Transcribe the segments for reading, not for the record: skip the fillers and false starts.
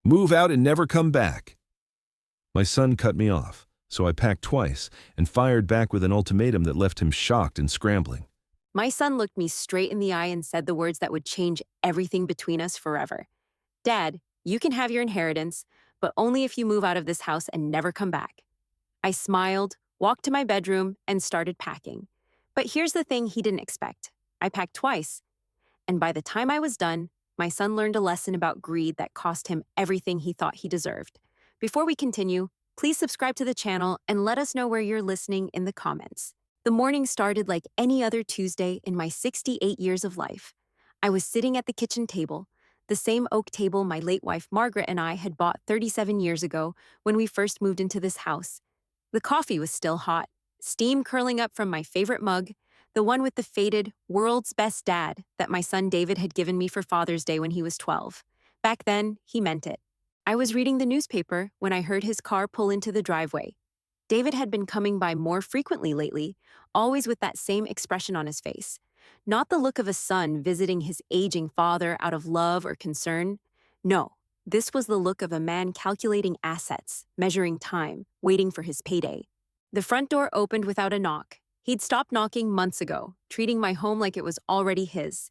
Move out and never come back. My son cut me off, so I packed twice and fired back with an ultimatum that left him shocked and scrambling. My son looked me straight in the eye and said the words that would change everything between us forever. Dad, you can have your inheritance, but only if you move out of this house and never come back. I smiled, walked to my bedroom, and started packing. But here's the thing he didn't expect. I packed twice, and by the time I was done, my son learned a lesson about greed that cost him everything he thought he deserved. Before we continue, please subscribe to the channel and let us know where you're listening in the comments. The morning started like any other Tuesday in my 68 years of life. I was sitting at the kitchen table, the same oak table my late wife Margaret and I had bought 37 years ago when we first moved into this house. The coffee was still hot, steam curling up from my favorite mug, the one with the faded "World's Best Dad" that my son David had given me for Father's Day when he was 12. Back then, he meant it. I was reading the newspaper when I heard his car pull into the driveway. David had been coming by more frequently lately, always with that same expression on his face. Not the look of a son visiting his aging father out of love or concern. No, this was the look of a man calculating assets, measuring time, waiting for his payday. The front door opened without a knock. He'd stopped knocking months ago, treating my home like it was already his.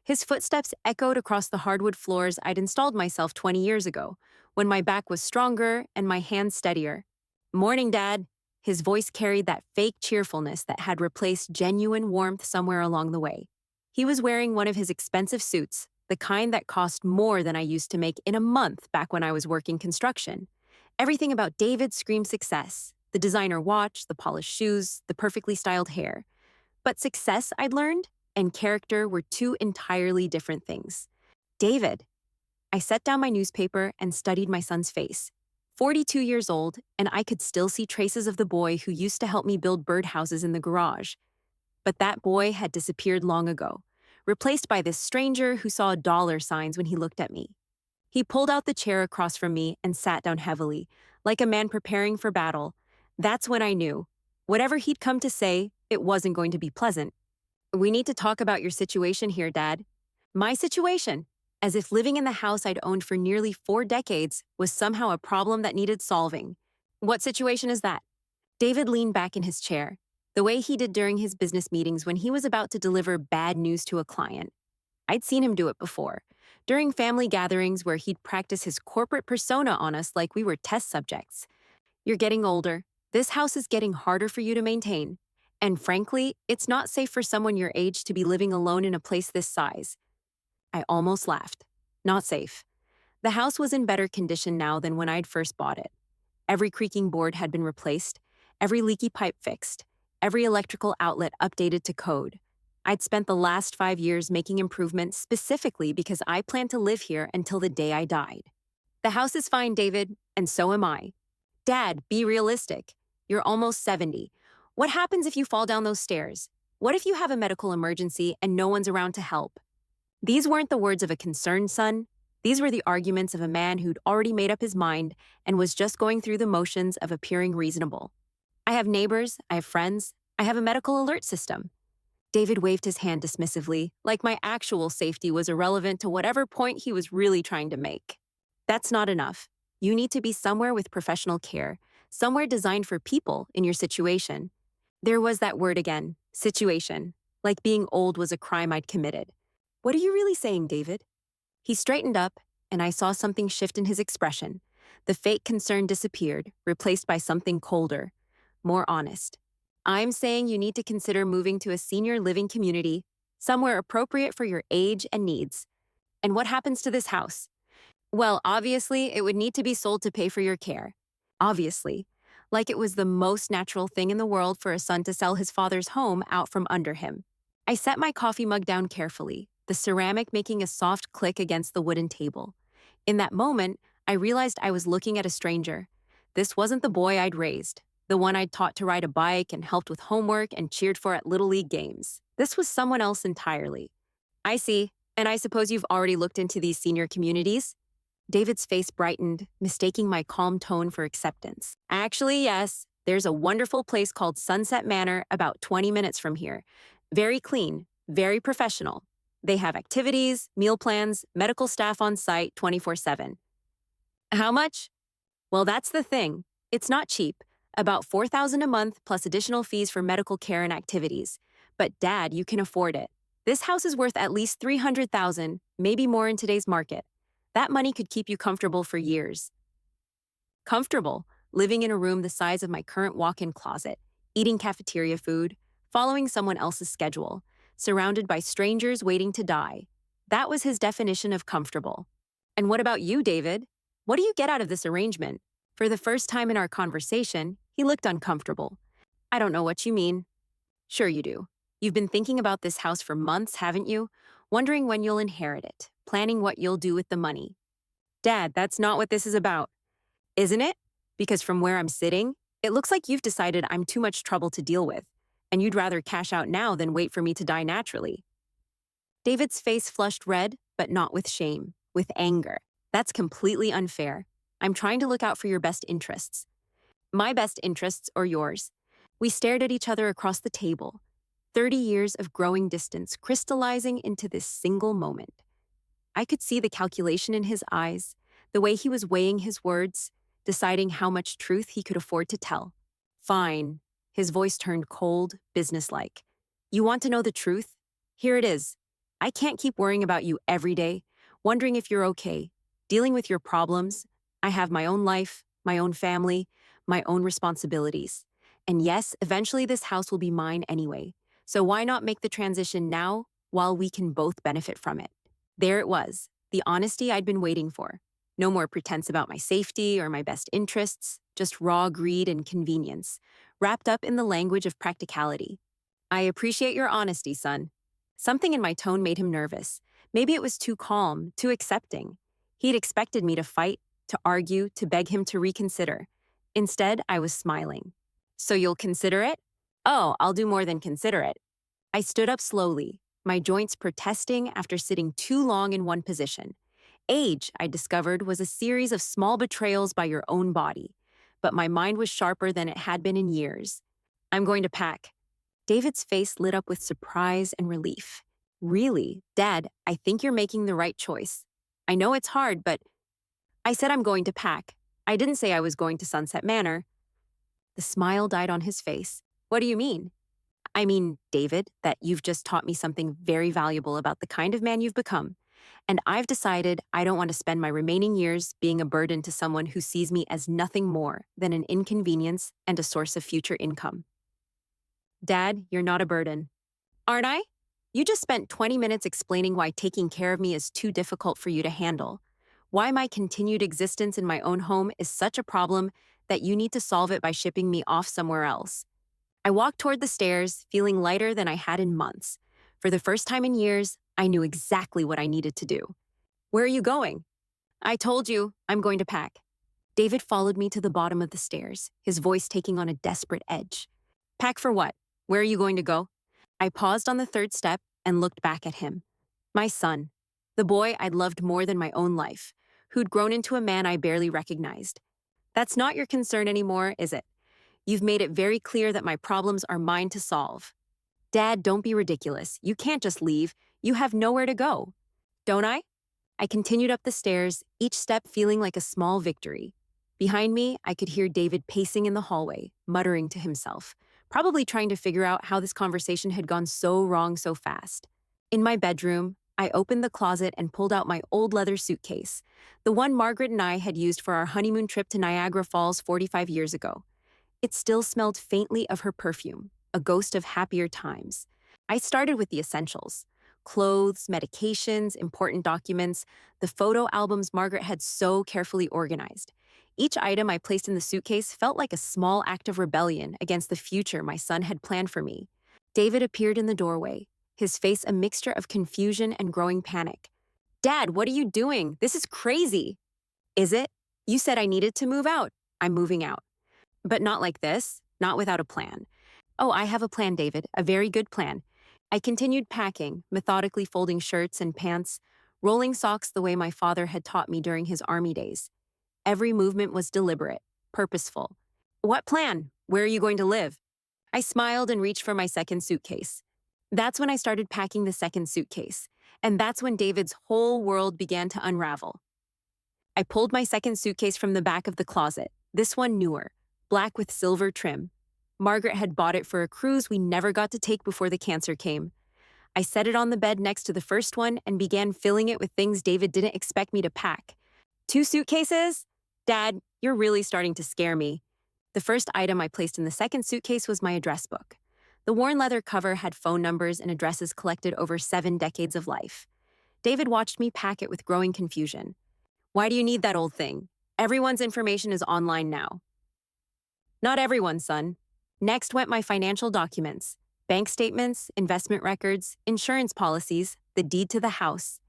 His footsteps echoed across the hardwood floors I'd installed myself 20 years ago, when my back was stronger and my hands steadier. "Morning, Dad." His voice carried that fake cheerfulness that had replaced genuine warmth somewhere along the way. He was wearing one of his expensive suits, the kind that cost more than I used to make in a month back when I was working construction. Everything about David screamed success: the designer watch, the polished shoes, the perfectly styled hair. But success, I'd learned, and character were two entirely different things. David. I set down my newspaper and studied my son's face. 42 years old, and I could still see traces of the boy who used to help me build birdhouses in the garage. But that boy had disappeared long ago, replaced by this stranger who saw dollar signs when he looked at me. He pulled out the chair across from me and sat down heavily, like a man preparing for battle. That's when I knew. Whatever he'd come to say, it wasn't going to be pleasant. "We need to talk about your situation here, Dad." My situation, as if living in the house I'd owned for nearly 4 decades was somehow a problem that needed solving. "What situation is that?" David leaned back in his chair, the way he did during his business meetings when he was about to deliver bad news to a client. I'd seen him do it before, during family gatherings where he'd practice his corporate persona on us like we were test subjects. "You're getting older. This house is getting harder for you to maintain. And frankly, it's not safe for someone your age to be living alone in a place this size." I almost laughed. Not safe. The house was in better condition now than when I'd first bought it. Every creaking board had been replaced, every leaky pipe fixed, every electrical outlet updated to code. I'd spent the last 5 years making improvements specifically because I planned to live here until the day I died. "The house is fine, David, and so am I." "Dad, be realistic. You're almost 70. What happens if you fall down those stairs? What if you have a medical emergency and no one's around to help?" These weren't the words of a concerned son. These were the arguments of a man who'd already made up his mind and was just going through the motions of appearing reasonable. "I have neighbors, I have friends, I have a medical alert system." David waved his hand dismissively, like my actual safety was irrelevant to whatever point he was really trying to make. "That's not enough. You need to be somewhere with professional care, somewhere designed for people in your situation." There was that word again, situation, like being old was a crime I'd committed. "What are you really saying, David?" He straightened up, and I saw something shift in his expression. The fake concern disappeared, replaced by something colder, more honest. "I'm saying you need to consider moving to a senior living community, somewhere appropriate for your age and needs." "And what happens to this house?" "Well, obviously, it would need to be sold to pay for your care." Obviously. Like it was the most natural thing in the world for a son to sell his father's home out from under him. I set my coffee mug down carefully, the ceramic making a soft click against the wooden table. In that moment, I realized I was looking at a stranger. This wasn't the boy I'd raised, the one I'd taught to ride a bike and helped with homework and cheered for at Little League games. This was someone else entirely. "I see, and I suppose you've already looked into these senior communities?" David's face brightened, mistaking my calm tone for acceptance. "Actually, yes. There's a wonderful place called Sunset Manor about 20 minutes from here. Very clean, very professional. They have activities, meal plans, medical staff on site 24/7. How much? Well, that's the thing. It's not cheap. About $4,000 a month plus additional fees for medical care and activities. But Dad, you can afford it. This house is worth at least $300,000, maybe more in today's market. That money could keep you comfortable for years. Comfortable, living in a room the size of my current walk-in closet, eating cafeteria food, following someone else's schedule, surrounded by strangers waiting to die. That was his definition of comfortable. And what about you, David? What do you get out of this arrangement? For the first time in our conversation, he looked uncomfortable. I don't know what you mean. Sure you do. You've been thinking about this house for months, haven't you? Wondering when you'll inherit it, planning what you'll do with the money. Dad, that's not what this is about. Isn't it? Because from where I'm sitting, it looks like you've decided I'm too much trouble to deal with, and you'd rather cash out now than wait for me to die naturally. David's face flushed red, but not with shame, with anger. That's completely unfair. I'm trying to look out for your best interests. My best interests or yours? We stared at each other across the table, 30 years of growing distance crystallizing into this single moment. I could see the calculation in his eyes, the way he was weighing his words, deciding how much truth he could afford to tell. Fine. His voice turned cold, businesslike. You want to know the truth? Here it is. I can't keep worrying about you every day, wondering if you're okay, dealing with your problems. I have my own life, my own family, my own responsibilities. And yes, eventually this house will be mine anyway. So why not make the transition now while we can both benefit from it? There it was, the honesty I'd been waiting for. No more pretense about my safety or my best interests, just raw greed and convenience, wrapped up in the language of practicality. I appreciate your honesty, son. Something in my tone made him nervous. Maybe it was too calm, too accepting. He'd expected me to fight, to argue, to beg him to reconsider. Instead, I was smiling. So you'll consider it? Oh, I'll do more than consider it. I stood up slowly, my joints protesting after sitting too long in one position. Age, I discovered, was a series of small betrayals by your own body, but my mind was sharper than it had been in years. I'm going to pack. David's face lit up with surprise and relief. Really, Dad, I think you're making the right choice. I know it's hard, but I said I'm going to pack. I didn't say I was going to Sunset Manor. The smile died on his face. What do you mean? I mean, David, that you've just taught me something very valuable about the kind of man you've become. And I've decided I don't want to spend my remaining years being a burden to someone who sees me as nothing more than an inconvenience and a source of future income. Dad, you're not a burden. Aren't I? You just spent 20 minutes explaining why taking care of me is too difficult for you to handle. Why my continued existence in my own home is such a problem that you need to solve it by shipping me off somewhere else. I walked toward the stairs, feeling lighter than I had in months. For the first time in years, I knew exactly what I needed to do. Where are you going? I told you, I'm going to pack. David followed me to the bottom of the stairs, his voice taking on a desperate edge. Pack for what? Where are you going to go? I paused on the third step and looked back at him. My son, the boy I'd loved more than my own life, who'd grown into a man I barely recognized. That's not your concern anymore, is it? You've made it very clear that my problems are mine to solve. Dad, don't be ridiculous. You can't just leave. You have nowhere to go. Don't I? I continued up the stairs, each step feeling like a small victory. Behind me, I could hear David pacing in the hallway, muttering to himself, probably trying to figure out how this conversation had gone so wrong so fast. In my bedroom, I opened the closet and pulled out my old leather suitcase, the one Margaret and I had used for our honeymoon trip to Niagara Falls 45 years ago. It still smelled faintly of her perfume, a ghost of happier times. I started with the essentials: clothes, medications, important documents, the photo albums Margaret had so carefully organized. Each item I placed in the suitcase felt like a small act of rebellion against the future my son had planned for me. David appeared in the doorway, his face a mixture of confusion and growing panic. Dad, what are you doing? This is crazy. Is it? You said I needed to move out. I'm moving out. But not like this, not without a plan. Oh, I have a plan, David, a very good plan. I continued packing, methodically folding shirts and pants, rolling socks the way my father had taught me during his army days. Every movement was deliberate, purposeful. What plan? Where are you going to live? I smiled and reached for my second suitcase. That's when I started packing the second suitcase, and that's when David's whole world began to unravel. I pulled my second suitcase from the back of the closet, this one newer, black with silver trim. Margaret had bought it for a cruise we never got to take before the cancer came. I set it on the bed next to the first one and began filling it with things David didn't expect me to pack. 2 suitcases? Dad, you're really starting to scare me. The first item I placed in the second suitcase was my address book. The worn leather cover had phone numbers and addresses collected over 7 decades of life. David watched me pack it with growing confusion. Why do you need that old thing? Everyone's information is online now. Not everyone, son. Next went my financial documents, bank statements, investment records, insurance policies, the deed to the house.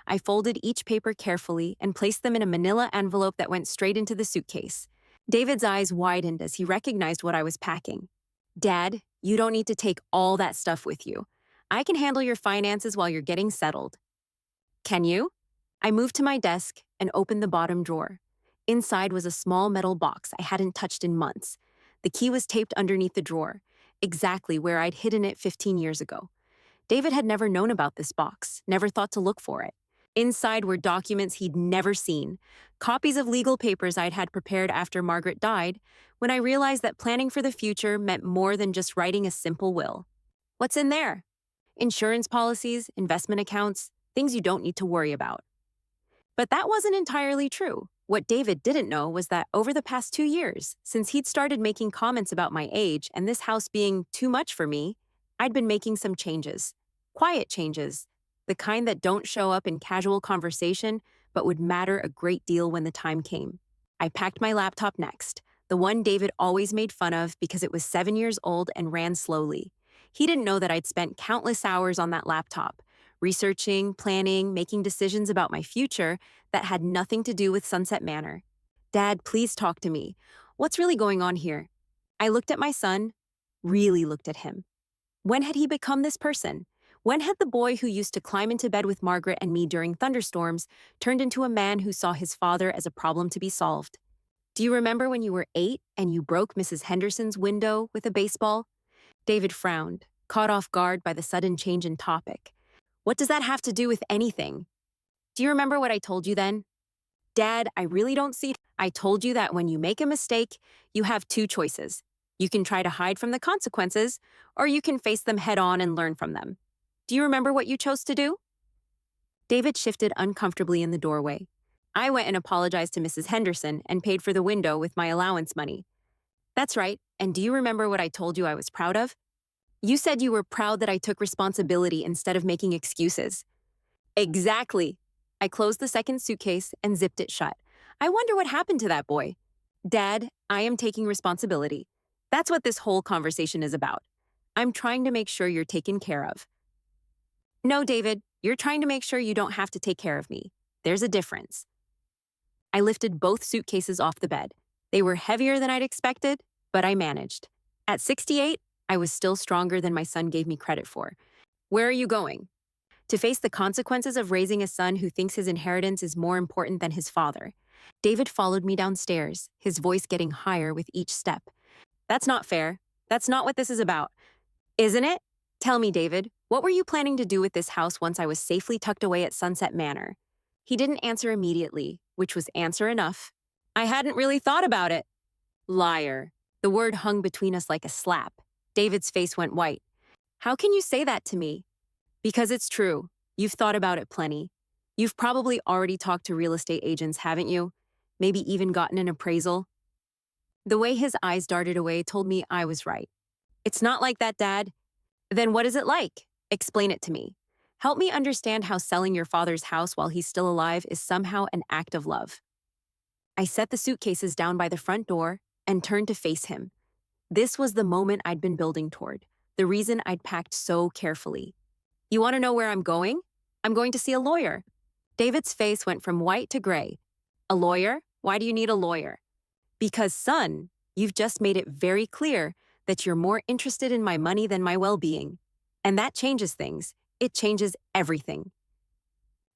I folded each paper carefully and placed them in a manila envelope that went straight into the suitcase. David's eyes widened as he recognized what I was packing. Dad, you don't need to take all that stuff with you. I can handle your finances while you're getting settled. Can you? I moved to my desk and opened the bottom drawer. Inside was a small metal box I hadn't touched in months. The key was taped underneath the drawer, exactly where I'd hidden it 15 years ago. David had never known about this box, never thought to look for it. Inside were documents he'd never seen, copies of legal papers I'd had prepared after Margaret died, when I realized that planning for the future meant more than just writing a simple will. What's in there? Insurance policies, investment accounts, things you don't need to worry about. But that wasn't entirely true. What David didn't know was that over the past 2 years, since he'd started making comments about my age and this house being too much for me, I'd been making some changes. Quiet changes. The kind that don't show up in casual conversation, but would matter a great deal when the time came. I packed my laptop next, the one David always made fun of because it was 7 years old and ran slowly. He didn't know that I'd spent countless hours on that laptop, researching, planning, making decisions about my future that had nothing to do with Sunset Manor. Dad, please talk to me. What's really going on here? I looked at my son, really looked at him. When had he become this person? When had the boy who used to climb into bed with Margaret and me during thunderstorms turned into a man who saw his father as a problem to be solved? Do you remember when you were 8 and you broke Mrs. Henderson's window with a baseball? David frowned, caught off guard by the sudden change in topic. What does that have to do with anything? Do you remember what I told you then? Dad, I really don't see. I told you that when you make a mistake, you have 2 choices. You can try to hide from the consequences, or you can face them head on and learn from them. Do you remember what you chose to do? David shifted uncomfortably in the doorway. I went and apologized to Mrs. Henderson and paid for the window with my allowance money. That's right, and do you remember what I told you I was proud of? You said you were proud that I took responsibility instead of making excuses. Exactly. I closed the second suitcase and zipped it shut. I wonder what happened to that boy. Dad, I am taking responsibility. That's what this whole conversation is about. I'm trying to make sure you're taken care of. No, David, you're trying to make sure you don't have to take care of me. There's a difference. I lifted both suitcases off the bed. They were heavier than I'd expected, but I managed. At 68, I was still stronger than my son gave me credit for. Where are you going? To face the consequences of raising a son who thinks his inheritance is more important than his father. David followed me downstairs, his voice getting higher with each step. That's not fair. That's not what this is about. Isn't it? Tell me, David, what were you planning to do with this house once I was safely tucked away at Sunset Manor? He didn't answer immediately, which was answer enough. I hadn't really thought about it. Liar. The word hung between us like a slap. David's face went white. How can you say that to me? Because it's true. You've thought about it plenty. You've probably already talked to real estate agents, haven't you? Maybe even gotten an appraisal? The way his eyes darted away told me I was right. It's not like that, Dad. Then what is it like? Explain it to me. Help me understand how selling your father's house while he's still alive is somehow an act of love. I set the suitcases down by the front door and turned to face him. This was the moment I'd been building toward, the reason I'd packed so carefully. You want to know where I'm going? I'm going to see a lawyer. David's face went from white to gray. A lawyer? Why do you need a lawyer? Because, son, you've just made it very clear that you're more interested in my money than my well-being. And that changes things. It changes everything.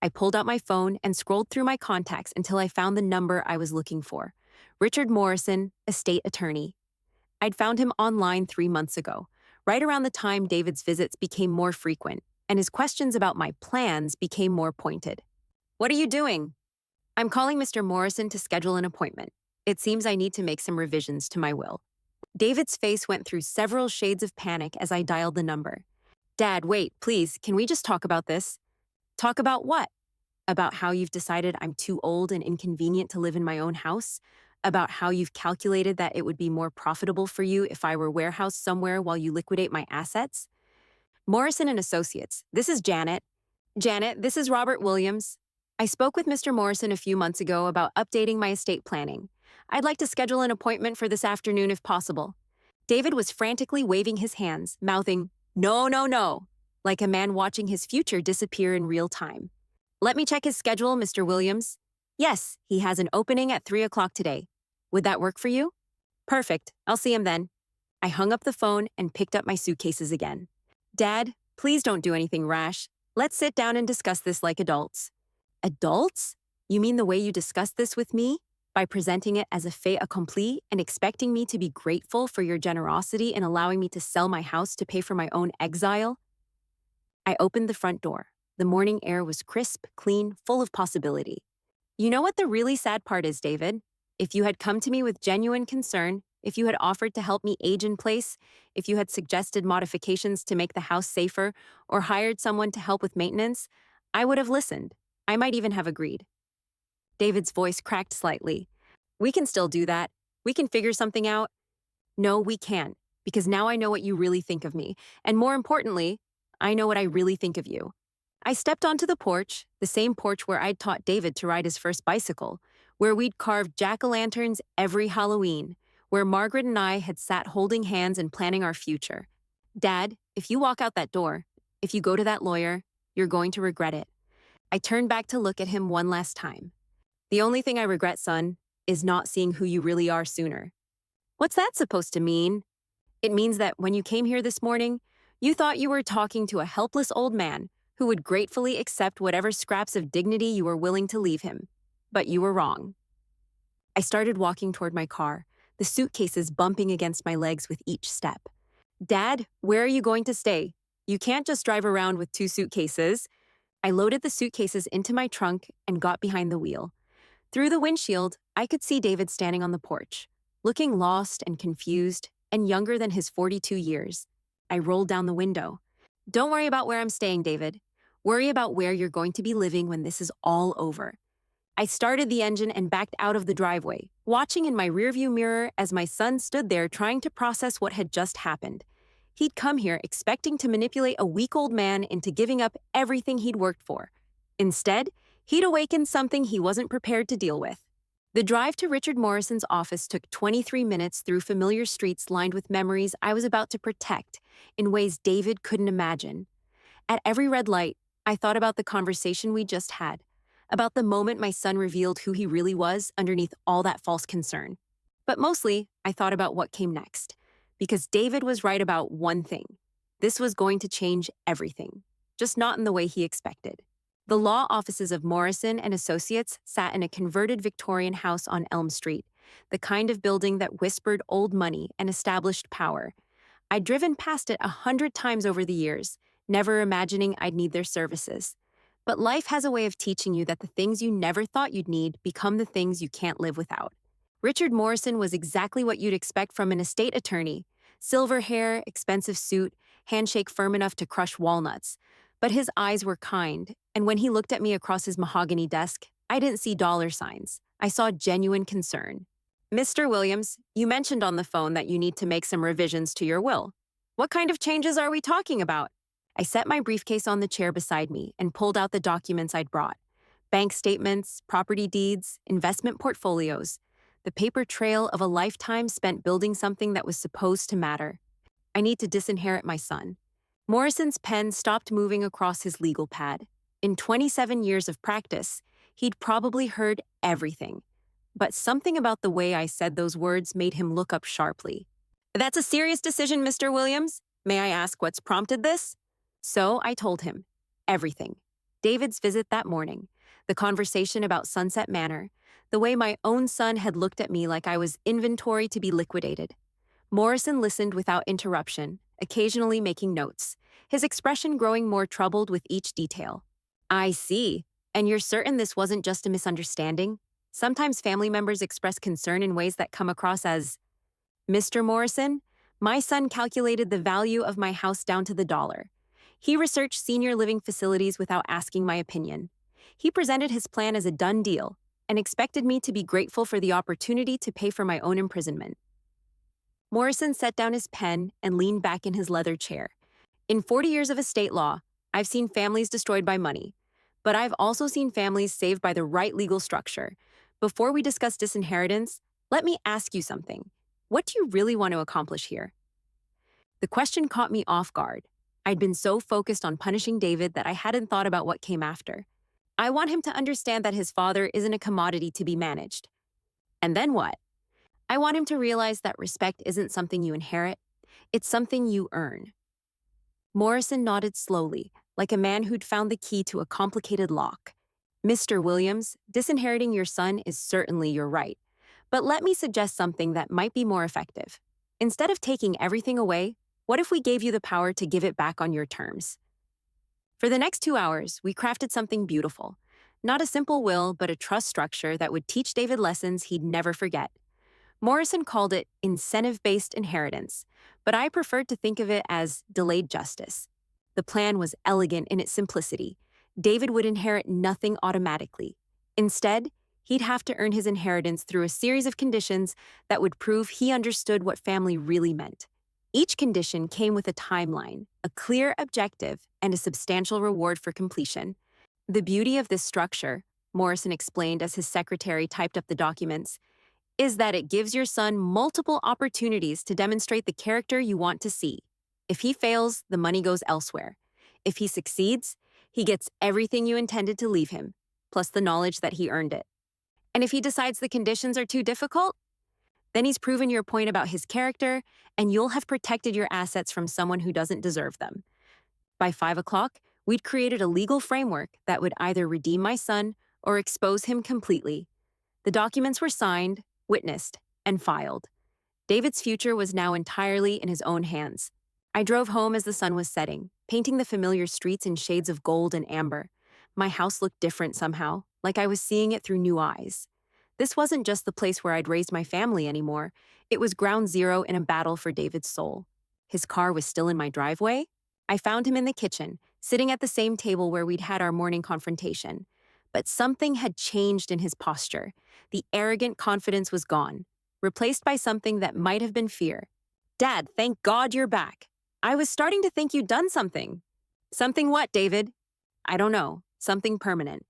I pulled out my phone and scrolled through my contacts until I found the number I was looking for. Richard Morrison, estate attorney. I'd found him online 3 months ago, right around the time David's visits became more frequent, and his questions about my plans became more pointed. What are you doing? I'm calling Mr. Morrison to schedule an appointment. It seems I need to make some revisions to my will. David's face went through several shades of panic as I dialed the number. Dad, wait, please, can we just talk about this? Talk about what? About how you've decided I'm too old and inconvenient to live in my own house? About how you've calculated that it would be more profitable for you if I were warehoused somewhere while you liquidate my assets? Morrison and Associates, this is Janet. Janet, this is Robert Williams. I spoke with Mr. Morrison a few months ago about updating my estate planning. I'd like to schedule an appointment for this afternoon if possible. David was frantically waving his hands, mouthing, "No, no, no," like a man watching his future disappear in real time. Let me check his schedule, Mr. Williams. Yes, he has an opening at 3 o'clock today. Would that work for you? Perfect. I'll see him then. I hung up the phone and picked up my suitcases again. Dad, please don't do anything rash. Let's sit down and discuss this like adults. Adults? You mean the way you discussed this with me? By presenting it as a fait accompli and expecting me to be grateful for your generosity in allowing me to sell my house to pay for my own exile? I opened the front door. The morning air was crisp, clean, full of possibility. You know what the really sad part is, David? If you had come to me with genuine concern, if you had offered to help me age in place, if you had suggested modifications to make the house safer, or hired someone to help with maintenance, I would have listened. I might even have agreed. David's voice cracked slightly. We can still do that. We can figure something out. No, we can't, because now I know what you really think of me, and more importantly, I know what I really think of you. I stepped onto the porch, the same porch where I'd taught David to ride his first bicycle, where we'd carved jack-o'-lanterns every Halloween, where Margaret and I had sat holding hands and planning our future. Dad, if you walk out that door, if you go to that lawyer, you're going to regret it. I turned back to look at him one last time. The only thing I regret, son, is not seeing who you really are sooner. What's that supposed to mean? It means that when you came here this morning, you thought you were talking to a helpless old man who would gratefully accept whatever scraps of dignity you were willing to leave him. But you were wrong. I started walking toward my car, the suitcases bumping against my legs with each step. Dad, where are you going to stay? You can't just drive around with 2 suitcases. I loaded the suitcases into my trunk and got behind the wheel. Through the windshield, I could see David standing on the porch, looking lost and confused and younger than his 42 years. I rolled down the window. Don't worry about where I'm staying, David. Worry about where you're going to be living when this is all over. I started the engine and backed out of the driveway, watching in my rearview mirror as my son stood there trying to process what had just happened. He'd come here expecting to manipulate a weak-old man into giving up everything he'd worked for. Instead, he'd awakened something he wasn't prepared to deal with. The drive to Richard Morrison's office took 23 minutes through familiar streets lined with memories I was about to protect in ways David couldn't imagine. At every red light, I thought about the conversation we just had, about the moment my son revealed who he really was underneath all that false concern. But mostly, I thought about what came next, because David was right about one thing. This was going to change everything, just not in the way he expected. The law offices of Morrison and Associates sat in a converted Victorian house on Elm Street, the kind of building that whispered old money and established power. I'd driven past it 100 times over the years, never imagining I'd need their services. But life has a way of teaching you that the things you never thought you'd need become the things you can't live without. Richard Morrison was exactly what you'd expect from an estate attorney. Silver hair, expensive suit, handshake firm enough to crush walnuts. But his eyes were kind, and when he looked at me across his mahogany desk, I didn't see dollar signs. I saw genuine concern. Mr. Williams, you mentioned on the phone that you need to make some revisions to your will. What kind of changes are we talking about? I set my briefcase on the chair beside me and pulled out the documents I'd brought. Bank statements, property deeds, investment portfolios. The paper trail of a lifetime spent building something that was supposed to matter. I need to disinherit my son. Morrison's pen stopped moving across his legal pad. In 27 years of practice, he'd probably heard everything. But something about the way I said those words made him look up sharply. That's a serious decision, Mr. Williams. May I ask what's prompted this? So I told him everything. David's visit that morning, the conversation about Sunset Manor, the way my own son had looked at me like I was inventory to be liquidated. Morrison listened without interruption, occasionally making notes, his expression growing more troubled with each detail. I see. And you're certain this wasn't just a misunderstanding? Sometimes family members express concern in ways that come across as, Mr. Morrison, my son calculated the value of my house down to the dollar. He researched senior living facilities without asking my opinion. He presented his plan as a done deal and expected me to be grateful for the opportunity to pay for my own imprisonment. Morrison set down his pen and leaned back in his leather chair. In 40 years of estate law, I've seen families destroyed by money, but I've also seen families saved by the right legal structure. Before we discuss disinheritance, let me ask you something. What do you really want to accomplish here? The question caught me off guard. I'd been so focused on punishing David that I hadn't thought about what came after. I want him to understand that his father isn't a commodity to be managed. And then what? I want him to realize that respect isn't something you inherit, it's something you earn. Morrison nodded slowly, like a man who'd found the key to a complicated lock. Mr. Williams, disinheriting your son is certainly your right. But let me suggest something that might be more effective. Instead of taking everything away, what if we gave you the power to give it back on your terms? For the next 2 hours, we crafted something beautiful. Not a simple will, but a trust structure that would teach David lessons he'd never forget. Morrison called it incentive-based inheritance, but I preferred to think of it as delayed justice. The plan was elegant in its simplicity. David would inherit nothing automatically. Instead, he'd have to earn his inheritance through a series of conditions that would prove he understood what family really meant. Each condition came with a timeline, a clear objective, and a substantial reward for completion. The beauty of this structure, Morrison explained as his secretary typed up the documents, is that it gives your son multiple opportunities to demonstrate the character you want to see. If he fails, the money goes elsewhere. If he succeeds, he gets everything you intended to leave him, plus the knowledge that he earned it. And if he decides the conditions are too difficult, then he's proven your point about his character, and you'll have protected your assets from someone who doesn't deserve them. By 5 o'clock, we'd created a legal framework that would either redeem my son or expose him completely. The documents were signed, witnessed, and filed. David's future was now entirely in his own hands. I drove home as the sun was setting, painting the familiar streets in shades of gold and amber. My house looked different somehow, like I was seeing it through new eyes. This wasn't just the place where I'd raised my family anymore. It was ground zero in a battle for David's soul. His car was still in my driveway. I found him in the kitchen, sitting at the same table where we'd had our morning confrontation. But something had changed in his posture. The arrogant confidence was gone, replaced by something that might have been fear. Dad, thank God you're back. I was starting to think you'd done something. Something what, David? I don't know. Something permanent.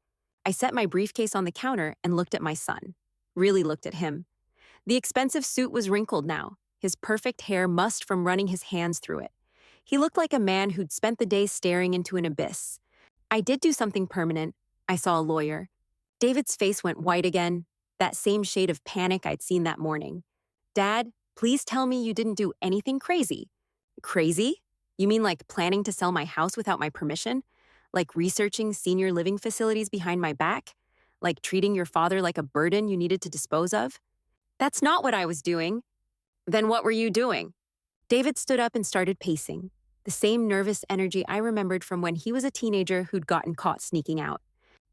I set my briefcase on the counter and looked at my son. Really looked at him. The expensive suit was wrinkled now, his perfect hair mussed from running his hands through it. He looked like a man who'd spent the day staring into an abyss. I did do something permanent. I saw a lawyer. David's face went white again, that same shade of panic I'd seen that morning. Dad, please tell me you didn't do anything crazy. Crazy? You mean like planning to sell my house without my permission? Like researching senior living facilities behind my back? Like treating your father like a burden you needed to dispose of? That's not what I was doing. Then what were you doing? David stood up and started pacing, the same nervous energy I remembered from when he was a teenager who'd gotten caught sneaking out.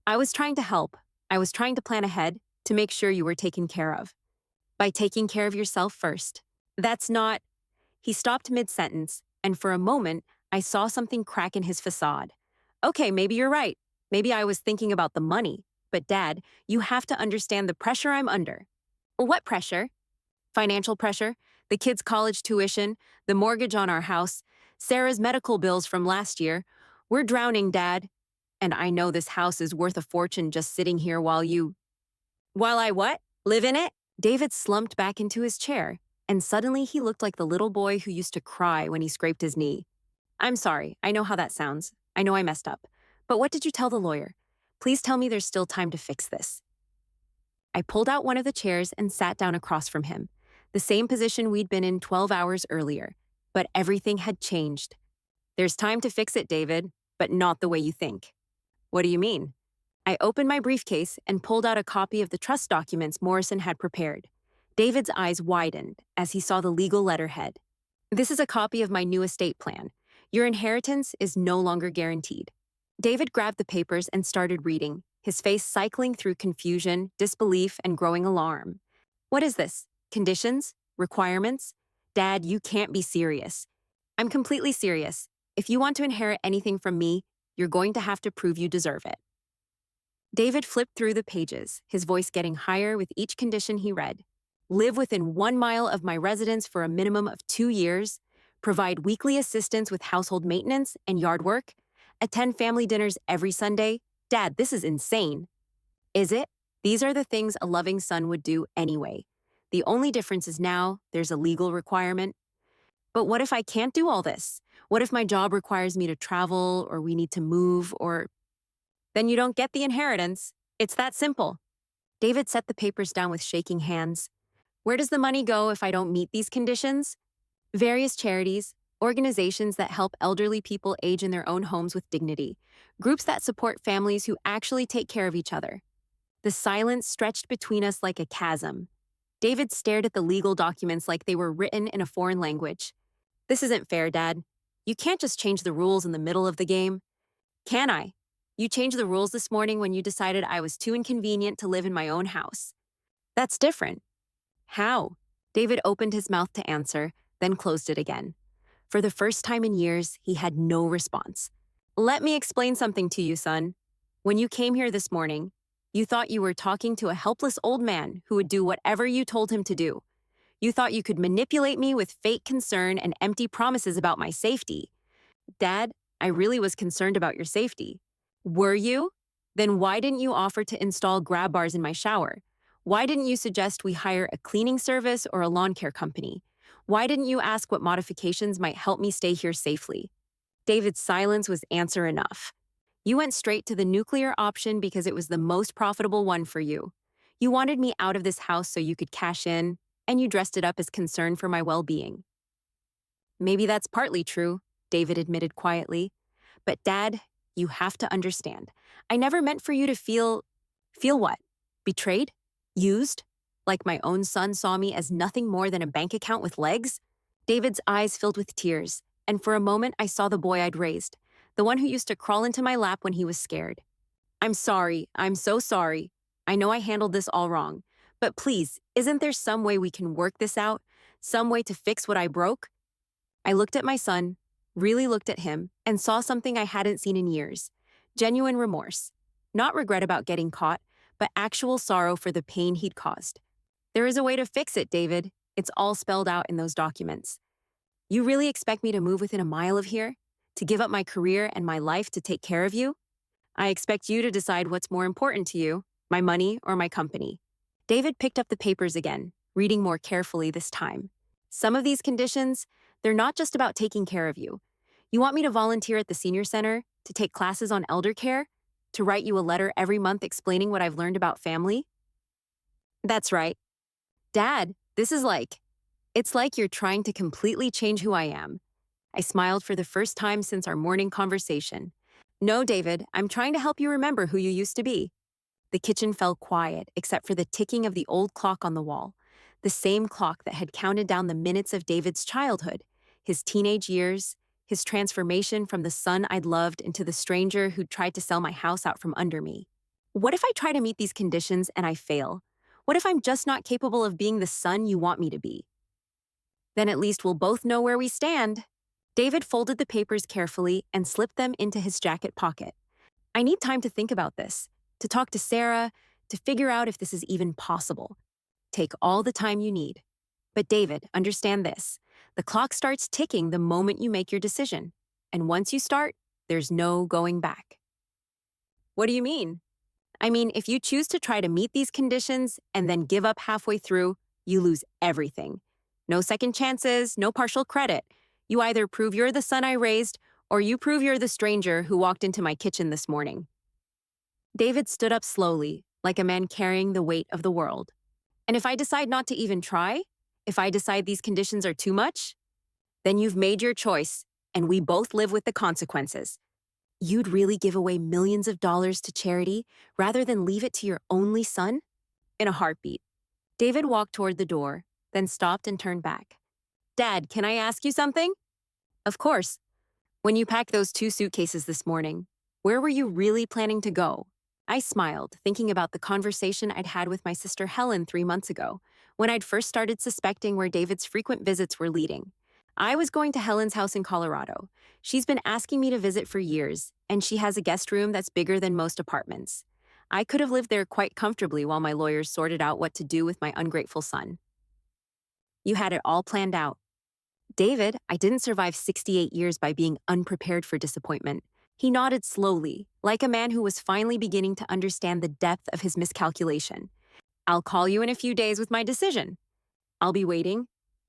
I was trying to help. I was trying to plan ahead to make sure you were taken care of. By taking care of yourself first. That's not... He stopped mid-sentence, and for a moment, I saw something crack in his facade. Okay, maybe you're right. Maybe I was thinking about the money. But Dad, you have to understand the pressure I'm under. What pressure? Financial pressure, the kids' college tuition, the mortgage on our house, Sarah's medical bills from last year. We're drowning, Dad. And I know this house is worth a fortune just sitting here while you... While I what? Live in it? David slumped back into his chair, and suddenly he looked like the little boy who used to cry when he scraped his knee. I'm sorry, I know how that sounds. I know I messed up. But what did you tell the lawyer? Please tell me there's still time to fix this. I pulled out one of the chairs and sat down across from him, the same position we'd been in 12 hours earlier. But everything had changed. There's time to fix it, David, but not the way you think. What do you mean? I opened my briefcase and pulled out a copy of the trust documents Morrison had prepared. David's eyes widened as he saw the legal letterhead. This is a copy of my new estate plan. Your inheritance is no longer guaranteed. David grabbed the papers and started reading, his face cycling through confusion, disbelief, and growing alarm. What is this? Conditions? Requirements? Dad, you can't be serious. I'm completely serious. If you want to inherit anything from me, you're going to have to prove you deserve it. David flipped through the pages, his voice getting higher with each condition he read. Live within 1 mile of my residence for a minimum of 2 years, provide weekly assistance with household maintenance and yard work, attend family dinners every Sunday. Dad, this is insane. Is it? These are the things a loving son would do anyway. The only difference is now there's a legal requirement. But what if I can't do all this? What if my job requires me to travel, or we need to move, or... Then you don't get the inheritance. It's that simple. David set the papers down with shaking hands. Where does the money go if I don't meet these conditions? Various charities, organizations that help elderly people age in their own homes with dignity, groups that support families who actually take care of each other. The silence stretched between us like a chasm. David stared at the legal documents like they were written in a foreign language. This isn't fair, Dad. You can't just change the rules in the middle of the game. Can I? You changed the rules this morning when you decided I was too inconvenient to live in my own house. That's different. How? David opened his mouth to answer, then closed it again. For the first time in years, he had no response. Let me explain something to you, son. When you came here this morning, you thought you were talking to a helpless old man who would do whatever you told him to do. You thought you could manipulate me with fake concern and empty promises about my safety. Dad, I really was concerned about your safety. Were you? Then why didn't you offer to install grab bars in my shower? Why didn't you suggest we hire a cleaning service or a lawn care company? Why didn't you ask what modifications might help me stay here safely? David's silence was answer enough. You went straight to the nuclear option because it was the most profitable one for you. You wanted me out of this house so you could cash in, and you dressed it up as concern for my well-being. Maybe that's partly true, David admitted quietly. But Dad, you have to understand. I never meant for you to feel what? Betrayed? Used? Like my own son saw me as nothing more than a bank account with legs? David's eyes filled with tears, and for a moment I saw the boy I'd raised, the one who used to crawl into my lap when he was scared. I'm sorry. I'm so sorry. I know I handled this all wrong. But please, isn't there some way we can work this out? Some way to fix what I broke? I looked at my son, really looked at him, and saw something I hadn't seen in years. Genuine remorse. Not regret about getting caught, but actual sorrow for the pain he'd caused. There is a way to fix it, David. It's all spelled out in those documents. You really expect me to move within a mile of here? To give up my career and my life to take care of you? I expect you to decide what's more important to you, my money or my company. David picked up the papers again, reading more carefully this time. Some of these conditions, they're not just about taking care of you. You want me to volunteer at the senior center, to take classes on elder care, to write you a letter every month explaining what I've learned about family? That's right. Dad, it's like you're trying to completely change who I am. I smiled for the first time since our morning conversation. No, David, I'm trying to help you remember who you used to be. The kitchen fell quiet, except for the ticking of the old clock on the wall, the same clock that had counted down the minutes of David's childhood, his teenage years, his transformation from the son I'd loved into the stranger who'd tried to sell my house out from under me. What if I try to meet these conditions and I fail? What if I'm just not capable of being the son you want me to be? Then at least we'll both know where we stand. David folded the papers carefully and slipped them into his jacket pocket. I need time to think about this, to talk to Sarah, to figure out if this is even possible. Take all the time you need. But David, understand this. The clock starts ticking the moment you make your decision. And once you start, there's no going back. What do you mean? I mean, if you choose to try to meet these conditions and then give up halfway through, you lose everything. No second chances, no partial credit. You either prove you're the son I raised, or you prove you're the stranger who walked into my kitchen this morning. David stood up slowly, like a man carrying the weight of the world. And if I decide not to even try, if I decide these conditions are too much, then you've made your choice, and we both live with the consequences. You'd really give away millions of dollars to charity rather than leave it to your only son? In a heartbeat. David walked toward the door, then stopped and turned back. Dad, can I ask you something? Of course. When you packed those 2 suitcases this morning, where were you really planning to go? I smiled, thinking about the conversation I'd had with my sister Helen 3 months ago, when I'd first started suspecting where David's frequent visits were leading. I was going to Helen's house in Colorado. She's been asking me to visit for years, and she has a guest room that's bigger than most apartments. I could have lived there quite comfortably while my lawyers sorted out what to do with my ungrateful son. You had it all planned out. David, I didn't survive 68 years by being unprepared for disappointment. He nodded slowly, like a man who was finally beginning to understand the depth of his miscalculation. I'll call you in a few days with my decision. I'll be waiting.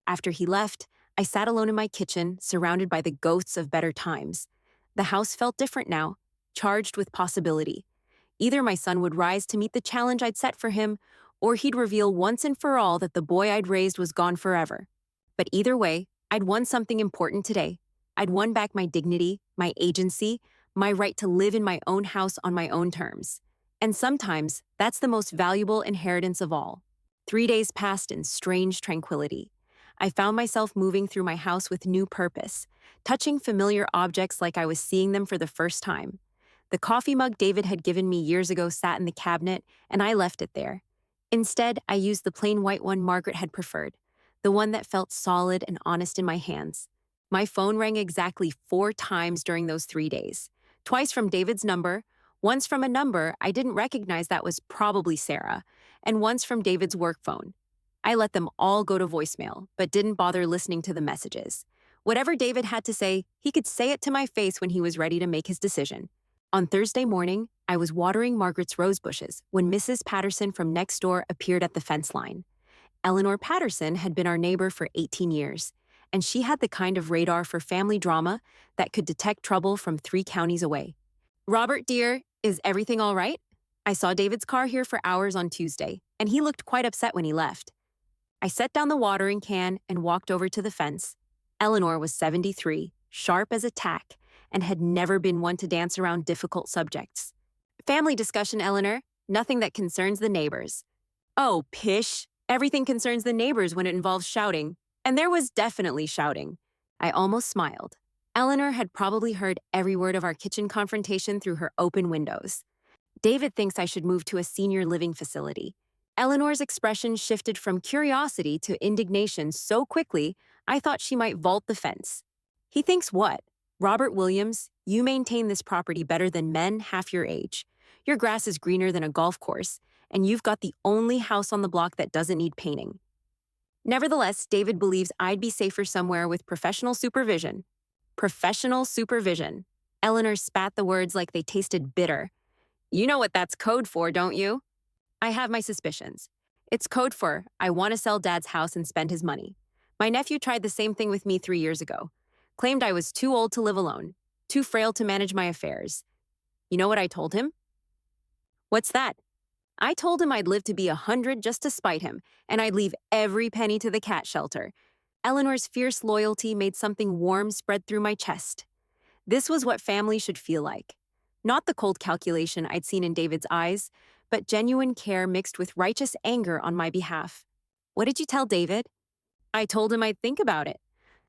After he left, I sat alone in my kitchen, surrounded by the ghosts of better times. The house felt different now, charged with possibility. Either my son would rise to meet the challenge I'd set for him, or he'd reveal once and for all that the boy I'd raised was gone forever. But either way, I'd won something important today. I'd won back my dignity, my agency, my right to live in my own house on my own terms. And sometimes, that's the most valuable inheritance of all. 3 days passed in strange tranquility. I found myself moving through my house with new purpose, touching familiar objects like I was seeing them for the first time. The coffee mug David had given me years ago sat in the cabinet, and I left it there. Instead, I used the plain white one Margaret had preferred, the one that felt solid and honest in my hands. My phone rang exactly 4 times during those 3 days. Twice from David's number, once from a number I didn't recognize that was probably Sarah, and once from David's work phone. I let them all go to voicemail, but didn't bother listening to the messages. Whatever David had to say, he could say it to my face when he was ready to make his decision. On Thursday morning, I was watering Margaret's rose bushes when Mrs. Patterson from next door appeared at the fence line. Eleanor Patterson had been our neighbor for 18 years, and she had the kind of radar for family drama that could detect trouble from 3 counties away. "Robert, dear, is everything all right? I saw David's car here for hours on Tuesday, and he looked quite upset when he left." I set down the watering can and walked over to the fence. Eleanor was 73, sharp as a tack, and had never been one to dance around difficult subjects. "Family discussion, Eleanor. Nothing that concerns the neighbors." "Oh, pish. Everything concerns the neighbors when it involves shouting." And there was definitely shouting. I almost smiled. Eleanor had probably heard every word of our kitchen confrontation through her open windows. "David thinks I should move to a senior living facility." Eleanor's expression shifted from curiosity to indignation so quickly, I thought she might vault the fence. "He thinks what? Robert Williams, you maintain this property better than men half your age. Your grass is greener than a golf course, and you've got the only house on the block that doesn't need painting. Nevertheless, David believes I'd be safer somewhere with professional supervision." Professional supervision. Eleanor spat the words like they tasted bitter. "You know what that's code for, don't you?" "I have my suspicions. It's code for, I want to sell Dad's house and spend his money. My nephew tried the same thing with me 3 years ago. Claimed I was too old to live alone, too frail to manage my affairs. You know what I told him?" "What's that?" "I told him I'd live to be 100 just to spite him, and I'd leave every penny to the cat shelter." Eleanor's fierce loyalty made something warm spread through my chest. This was what family should feel like. Not the cold calculation I'd seen in David's eyes, but genuine care mixed with righteous anger on my behalf. "What did you tell David?" "I told him I'd think about it."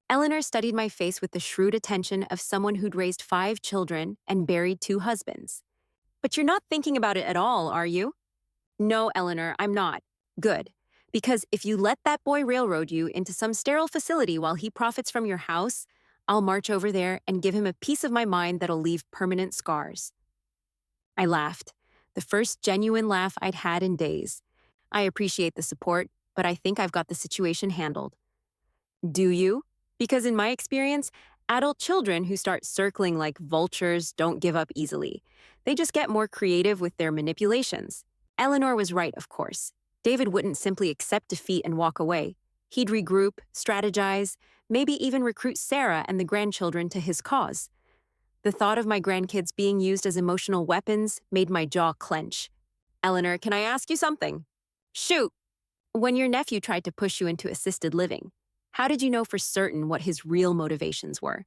Eleanor studied my face with the shrewd attention of someone who'd raised 5 children and buried 2 husbands. "But you're not thinking about it at all, are you?" "No, Eleanor, I'm not." "Good. Because if you let that boy railroad you into some sterile facility while he profits from your house, I'll march over there and give him a piece of my mind that'll leave permanent scars." I laughed, the first genuine laugh I'd had in days. "I appreciate the support, but I think I've got the situation handled." "Do you?" Because in my experience, adult children who start circling like vultures don't give up easily. They just get more creative with their manipulations. Eleanor was right, of course. David wouldn't simply accept defeat and walk away. He'd regroup, strategize, maybe even recruit Sarah and the grandchildren to his cause. The thought of my grandkids being used as emotional weapons made my jaw clench. "Eleanor, can I ask you something?" "Shoot!" "When your nephew tried to push you into assisted living, how did you know for certain what his real motivations were?"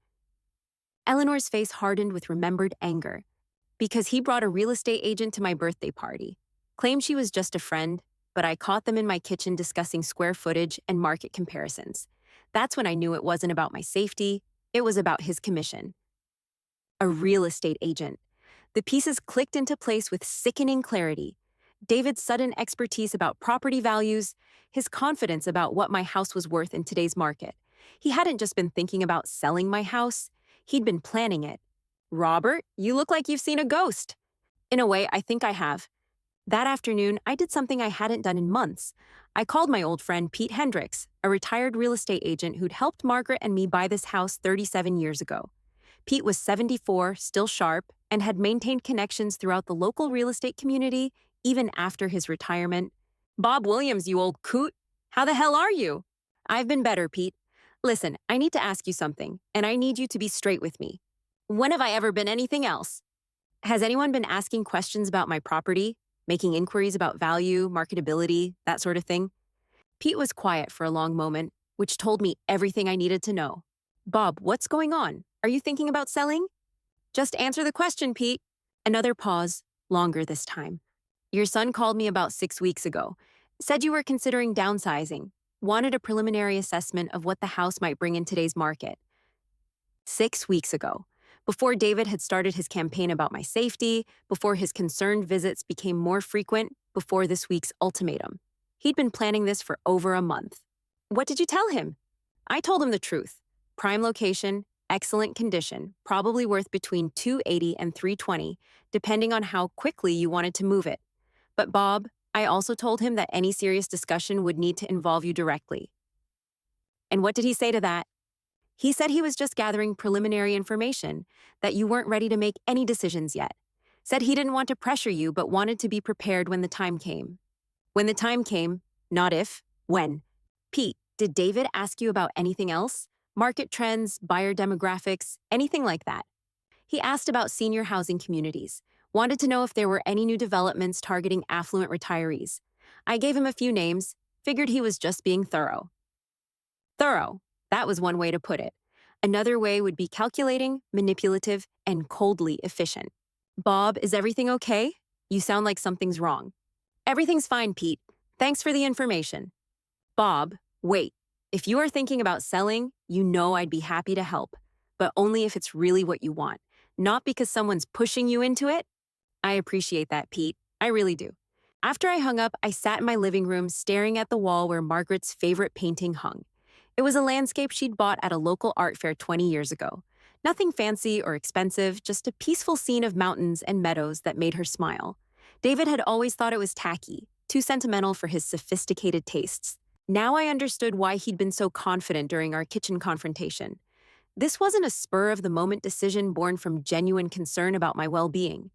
Eleanor's face hardened with remembered anger. "Because he brought a real estate agent to my birthday party. Claimed she was just a friend, but I caught them in my kitchen discussing square footage and market comparisons. That's when I knew it wasn't about my safety, it was about his commission." A real estate agent. The pieces clicked into place with sickening clarity. David's sudden expertise about property values, his confidence about what my house was worth in today's market. He hadn't just been thinking about selling my house, he'd been planning it. Robert, you look like you've seen a ghost. In a way, I think I have. That afternoon, I did something I hadn't done in months. I called my old friend Pete Hendricks, a retired real estate agent who'd helped Margaret and me buy this house 37 years ago. Pete was 74, still sharp, and had maintained connections throughout the local real estate community even after his retirement. Bob Williams, you old coot. How the hell are you? I've been better, Pete. Listen, I need to ask you something, and I need you to be straight with me. When have I ever been anything else? Has anyone been asking questions about my property, making inquiries about value, marketability, that sort of thing? Pete was quiet for a long moment, which told me everything I needed to know. Bob, what's going on? Are you thinking about selling? Just answer the question, Pete. Another pause, longer this time. Your son called me about 6 weeks ago. Said you were considering downsizing. Wanted a preliminary assessment of what the house might bring in today's market. 6 weeks ago. Before David had started his campaign about my safety, before his concerned visits became more frequent, before this week's ultimatum. He'd been planning this for over a month. What did you tell him? I told him the truth. Prime location, excellent condition, probably worth between $280 and $320, depending on how quickly you wanted to move it. But Bob, I also told him that any serious discussion would need to involve you directly. And what did he say to that? He said he was just gathering preliminary information, that you weren't ready to make any decisions yet. Said he didn't want to pressure you, but wanted to be prepared when the time came. When the time came, not if, when. Pete, did David ask you about anything else? Market trends, buyer demographics, anything like that? He asked about senior housing communities, wanted to know if there were any new developments targeting affluent retirees. I gave him a few names, figured he was just being thorough. Thorough. That was one way to put it. Another way would be calculating, manipulative, and coldly efficient. Bob, is everything okay? You sound like something's wrong. Everything's fine, Pete. Thanks for the information. Bob, wait. If you are thinking about selling, you know I'd be happy to help, but only if it's really what you want, not because someone's pushing you into it. I appreciate that, Pete. I really do. After I hung up, I sat in my living room staring at the wall where Margaret's favorite painting hung. It was a landscape she'd bought at a local art fair 20 years ago. Nothing fancy or expensive, just a peaceful scene of mountains and meadows that made her smile. David had always thought it was tacky, too sentimental for his sophisticated tastes. Now I understood why he'd been so confident during our kitchen confrontation. This wasn't a spur-of-the-moment decision born from genuine concern about my well-being.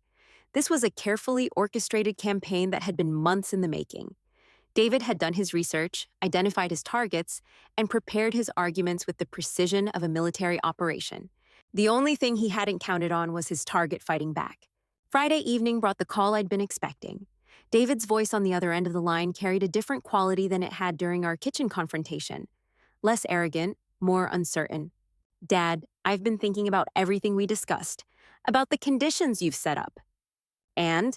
This was a carefully orchestrated campaign that had been months in the making. David had done his research, identified his targets, and prepared his arguments with the precision of a military operation. The only thing he hadn't counted on was his target fighting back. Friday evening brought the call I'd been expecting. David's voice on the other end of the line carried a different quality than it had during our kitchen confrontation. Less arrogant, more uncertain. Dad, I've been thinking about everything we discussed, about the conditions you've set up. And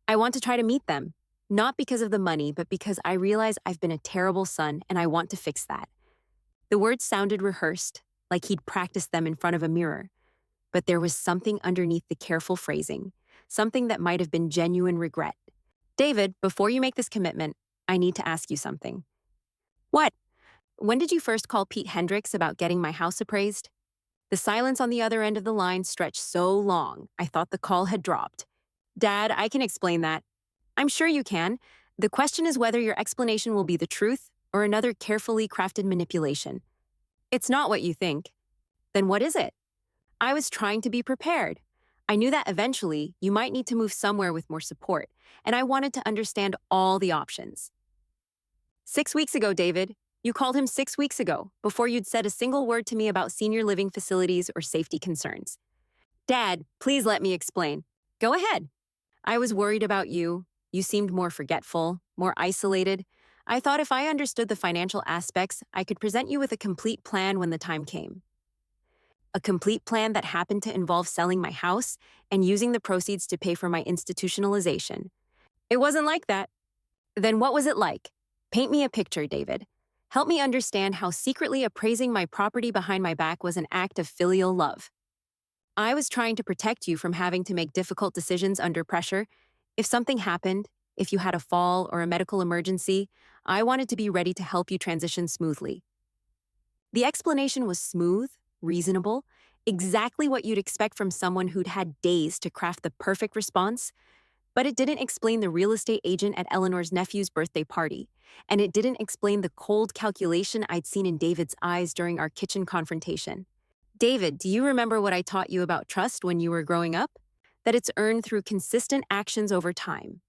I want to try to meet them. Not because of the money, but because I realize I've been a terrible son and I want to fix that. The words sounded rehearsed, like he'd practiced them in front of a mirror. But there was something underneath the careful phrasing, something that might have been genuine regret. David, before you make this commitment, I need to ask you something. What? When did you first call Pete Hendricks about getting my house appraised? The silence on the other end of the line stretched so long, I thought the call had dropped. Dad, I can explain that. I'm sure you can. The question is whether your explanation will be the truth or another carefully crafted manipulation. It's not what you think. Then what is it? I was trying to be prepared. I knew that eventually you might need to move somewhere with more support, and I wanted to understand all the options. 6 weeks ago, David, you called him 6 weeks ago, before you'd said a single word to me about senior living facilities or safety concerns. Dad, please let me explain. Go ahead. I was worried about you. You seemed more forgetful, more isolated. I thought if I understood the financial aspects, I could present you with a complete plan when the time came. A complete plan that happened to involve selling my house and using the proceeds to pay for my institutionalization. It wasn't like that. Then what was it like? Paint me a picture, David. Help me understand how secretly appraising my property behind my back was an act of filial love. I was trying to protect you from having to make difficult decisions under pressure. If something happened, if you had a fall or a medical emergency, I wanted to be ready to help you transition smoothly. The explanation was smooth, reasonable, exactly what you'd expect from someone who'd had days to craft the perfect response, but it didn't explain the real estate agent at Eleanor's nephew's birthday party, and it didn't explain the cold calculation I'd seen in David's eyes during our kitchen confrontation. David, do you remember what I taught you about trust when you were growing up? That it's earned through consistent actions over time.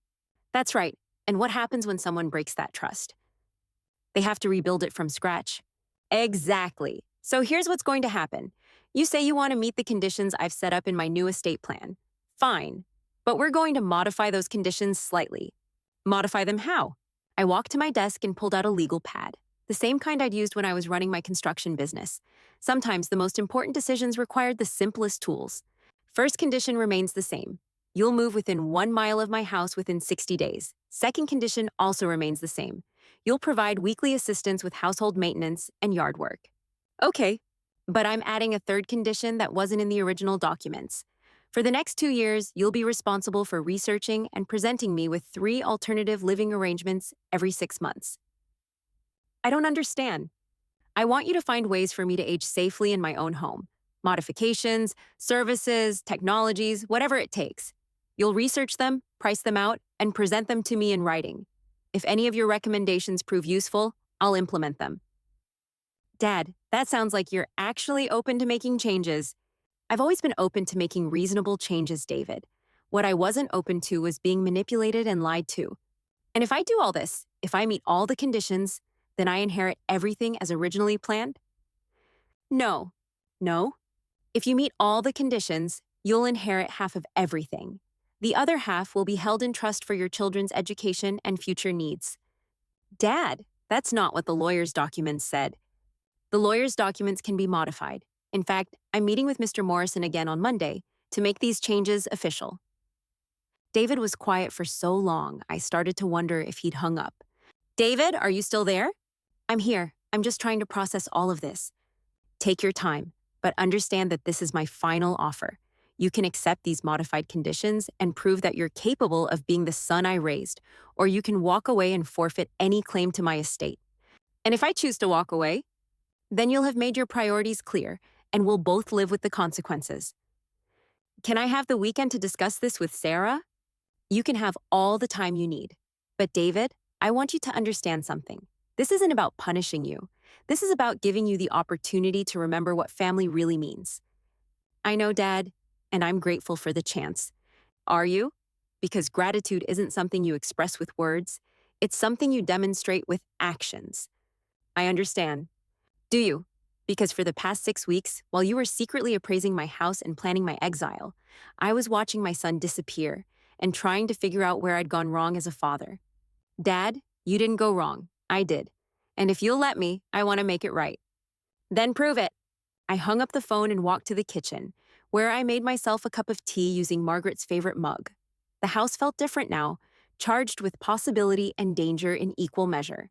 That's right. And what happens when someone breaks that trust? They have to rebuild it from scratch. Exactly. So here's what's going to happen. You say you want to meet the conditions I've set up in my new estate plan. Fine. But we're going to modify those conditions slightly. Modify them how? I walked to my desk and pulled out a legal pad, the same kind I'd used when I was running my construction business. Sometimes the most important decisions required the simplest tools. First condition remains the same. You'll move within 1 mile of my house within 60 days. Second condition also remains the same. You'll provide weekly assistance with household maintenance and yard work. Okay, but I'm adding a third condition that wasn't in the original documents. For the next 2 years, you'll be responsible for researching and presenting me with 3 alternative living arrangements every 6 months. I don't understand. I want you to find ways for me to age safely in my own home. Modifications, services, technologies, whatever it takes. You'll research them, price them out, and present them to me in writing. If any of your recommendations prove useful, I'll implement them. Dad, that sounds like you're actually open to making changes. I've always been open to making reasonable changes, David. What I wasn't open to was being manipulated and lied to. And if I do all this, if I meet all the conditions, then I inherit everything as originally planned? No. No. If you meet all the conditions, you'll inherit half of everything. The other half will be held in trust for your children's education and future needs. Dad, that's not what the lawyer's documents said. The lawyer's documents can be modified. In fact, I'm meeting with Mr. Morrison again on Monday to make these changes official. David was quiet for so long, I started to wonder if he'd hung up. David, are you still there? I'm here. I'm just trying to process all of this. Take your time, but understand that this is my final offer. You can accept these modified conditions and prove that you're capable of being the son I raised, or you can walk away and forfeit any claim to my estate. And if I choose to walk away, then you'll have made your priorities clear, and we'll both live with the consequences. Can I have the weekend to discuss this with Sarah? You can have all the time you need. But David, I want you to understand something. This isn't about punishing you. This is about giving you the opportunity to remember what family really means. I know, Dad, and I'm grateful for the chance. Are you? Because gratitude isn't something you express with words. It's something you demonstrate with actions. I understand. Do you? Because for the past 6 weeks, while you were secretly appraising my house and planning my exile, I was watching my son disappear and trying to figure out where I'd gone wrong as a father. Dad, you didn't go wrong. I did. And if you'll let me, I want to make it right. Then prove it. I hung up the phone and walked to the kitchen, where I made myself a cup of tea using Margaret's favorite mug. The house felt different now, charged with possibility and danger in equal measure.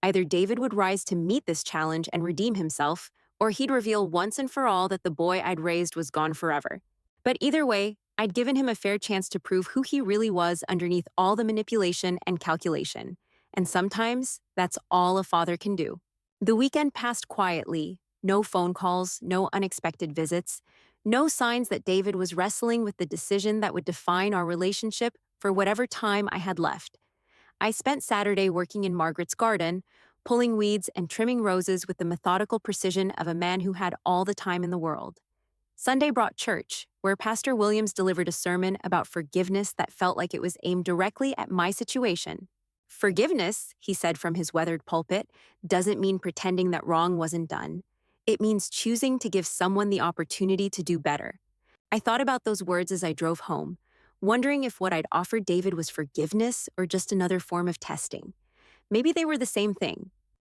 Either David would rise to meet this challenge and redeem himself, or he'd reveal once and for all that the boy I'd raised was gone forever. But either way, I'd given him a fair chance to prove who he really was underneath all the manipulation and calculation. And sometimes, that's all a father can do. The weekend passed quietly. No phone calls, no unexpected visits, no signs that David was wrestling with the decision that would define our relationship for whatever time I had left. I spent Saturday working in Margaret's garden, pulling weeds and trimming roses with the methodical precision of a man who had all the time in the world. Sunday brought church, where Pastor Williams delivered a sermon about forgiveness that felt like it was aimed directly at my situation. Forgiveness, he said from his weathered pulpit, doesn't mean pretending that wrong wasn't done. It means choosing to give someone the opportunity to do better. I thought about those words as I drove home, wondering if what I'd offered David was forgiveness or just another form of testing. Maybe they were the same thing,